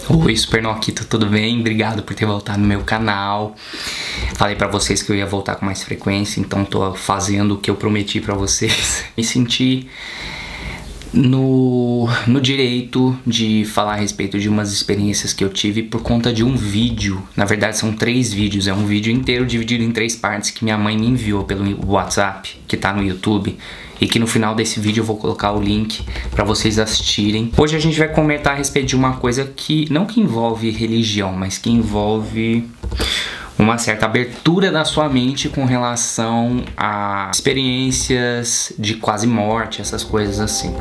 Oi, Super Noquito, tudo bem? Obrigado por ter voltado no meu canal. Falei pra vocês que eu ia voltar com mais frequência, então tô fazendo o que eu prometi pra vocês. Me senti no direito de falar a respeito de umas experiências que eu tive por conta de um vídeo. Na verdade são 3 vídeos, é um vídeo inteiro dividido em 3 partes que minha mãe me enviou pelo WhatsApp, que tá no YouTube, e que no final desse vídeo eu vou colocar o link pra vocês assistirem. Hoje a gente vai comentar a respeito de uma coisa que não que envolve religião, mas que envolve uma certa abertura da sua mente com relação a experiências de quase morte, essas coisas assim.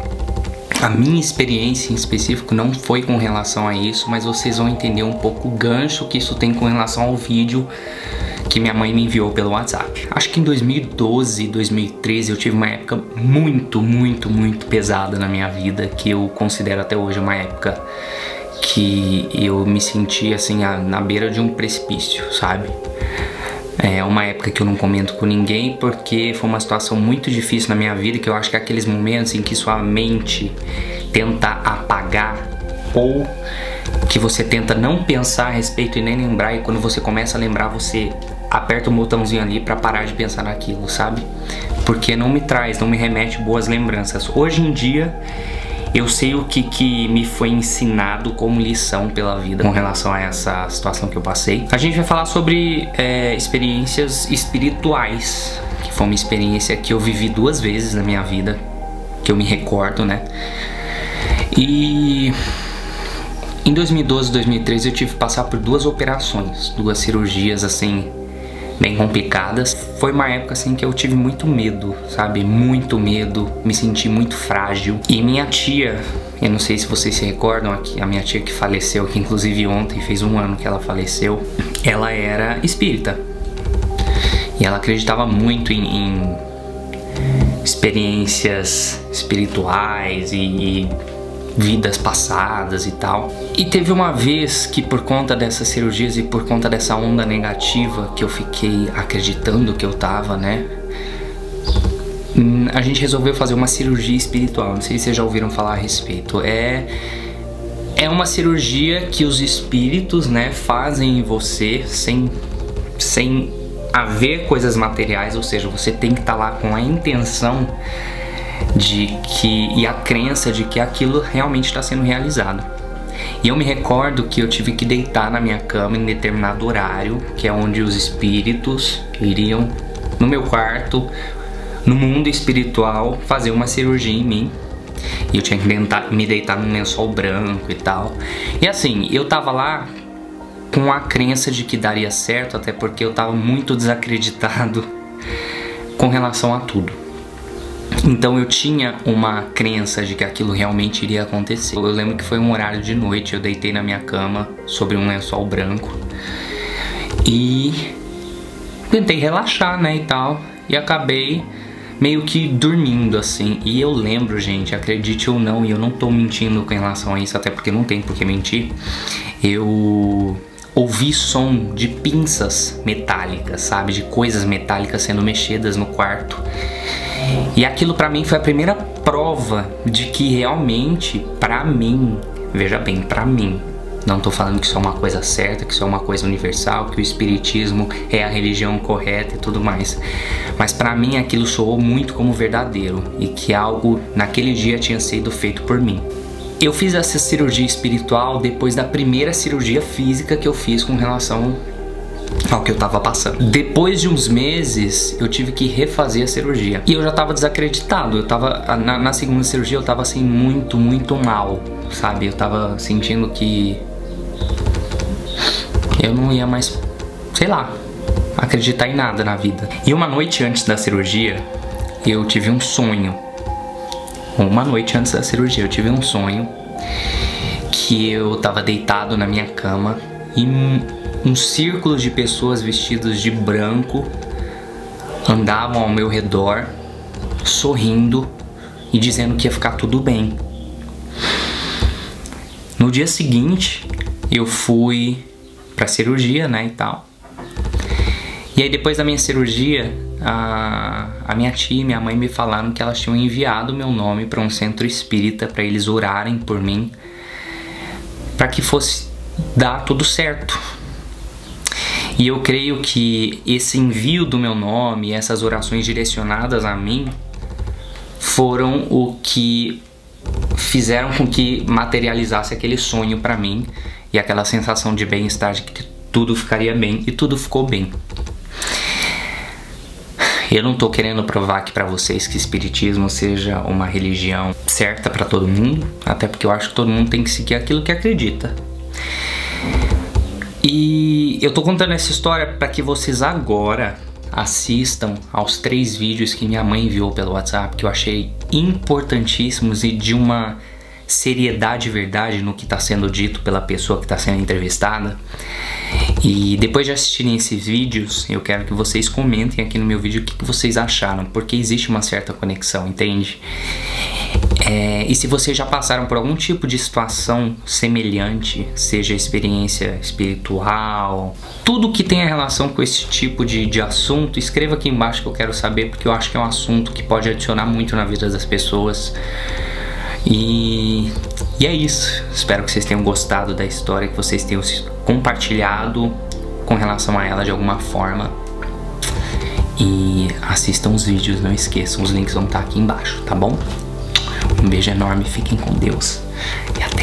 A minha experiência em específico não foi com relação a isso, mas vocês vão entender um pouco o gancho que isso tem com relação ao vídeo que minha mãe me enviou pelo WhatsApp. Acho que em 2012, 2013 eu tive uma época muito pesada na minha vida, que eu considero até hoje uma época que eu me senti assim na beira de um precipício, sabe? É uma época que eu não comento com ninguém porque foi uma situação muito difícil na minha vida, que eu acho que é aqueles momentos em que sua mente tenta apagar ou que você tenta não pensar a respeito e nem lembrar, e quando você começa a lembrar você aperta o botãozinho ali pra parar de pensar naquilo, sabe? Porque não me remete boas lembranças. Hoje em dia eu sei o que me foi ensinado como lição pela vida com relação a essa situação que eu passei. A gente vai falar sobre experiências espirituais, que foi uma experiência que eu vivi 2 vezes na minha vida, que eu me recordo, né? E em 2012, 2013 eu tive que passar por 2 operações, 2 cirurgias assim bem complicadas. Foi uma época assim que eu tive muito medo, sabe? Muito medo, me senti muito frágil. E minha tia, eu não sei se vocês se recordam, a minha tia que faleceu, que inclusive ontem fez 1 ano que ela faleceu, ela era espírita. E ela acreditava muito em experiências espirituais e vidas passadas e tal. E teve uma vez que por conta dessas cirurgias e por conta dessa onda negativa que eu fiquei acreditando que eu tava, né? A gente resolveu fazer uma cirurgia espiritual. Não sei se vocês já ouviram falar a respeito. É uma cirurgia que os espíritos, né, fazem em você sem haver coisas materiais, ou seja, você tem que estar lá com a intenção e a crença de que aquilo realmente está sendo realizado. E eu me recordo que eu tive que deitar na minha cama em determinado horário, que é onde os espíritos iriam no meu quarto, no mundo espiritual, fazer uma cirurgia em mim. E eu tinha que me deitar num lençol branco e tal. E assim, eu tava lá com a crença de que daria certo, até porque eu tava muito desacreditado com relação a tudo. Então eu tinha uma crença de que aquilo realmente iria acontecer. Eu lembro que foi um horário de noite, eu deitei na minha cama sobre um lençol branco e tentei relaxar, né, e tal, e acabei meio que dormindo assim. E eu lembro, gente, acredite ou não, e eu não tô mentindo com relação a isso, até porque não tem por que mentir, eu ouvi som de pinças metálicas, sabe, de coisas metálicas sendo mexidas no quarto. E aquilo pra mim foi a primeira prova de que realmente, pra mim, veja bem, pra mim, não tô falando que isso é uma coisa certa, que isso é uma coisa universal, que o espiritismo é a religião correta e tudo mais, mas pra mim aquilo soou muito como verdadeiro e que algo naquele dia tinha sido feito por mim. Eu fiz essa cirurgia espiritual depois da primeira cirurgia física que eu fiz com relação ao que eu tava passando. Depois de uns meses eu tive que refazer a cirurgia e eu já tava desacreditado. Eu tava na segunda cirurgia eu tava assim muito mal, sabe? Eu tava sentindo que eu não ia mais, sei lá, acreditar em nada na vida. E uma noite antes da cirurgia eu tive um sonho. Uma noite antes da cirurgia eu tive um sonho que eu tava deitado na minha cama e um círculo de pessoas vestidas de branco andavam ao meu redor, sorrindo e dizendo que ia ficar tudo bem. No dia seguinte, eu fui pra cirurgia, né, e tal. E aí depois da minha cirurgia, a minha tia e minha mãe me falaram que elas tinham enviado meu nome para um centro espírita para eles orarem por mim, para que fosse dar tudo certo. E eu creio que esse envio do meu nome, essas orações direcionadas a mim, foram o que fizeram com que materializasse aquele sonho para mim e aquela sensação de bem-estar, de que tudo ficaria bem, e tudo ficou bem. Eu não tô querendo provar aqui pra vocês que espiritismo seja uma religião certa pra todo mundo, até porque eu acho que todo mundo tem que seguir aquilo que acredita. E eu tô contando essa história para que vocês agora assistam aos 3 vídeos que minha mãe enviou pelo WhatsApp, que eu achei importantíssimos e de uma seriedade e verdade no que está sendo dito pela pessoa que está sendo entrevistada. E depois de assistirem esses vídeos, eu quero que vocês comentem aqui no meu vídeo o que vocês acharam, porque existe uma certa conexão, entende? E se vocês já passaram por algum tipo de situação semelhante, seja experiência espiritual, tudo que tenha relação com esse tipo de assunto, escreva aqui embaixo que eu quero saber, porque eu acho que é um assunto que pode adicionar muito na vida das pessoas. E é isso. Espero que vocês tenham gostado da história, que vocês tenham compartilhado com relação a ela de alguma forma. E assistam os vídeos, não esqueçam, os links vão estar aqui embaixo, tá bom? Um beijo enorme, fiquem com Deus e até!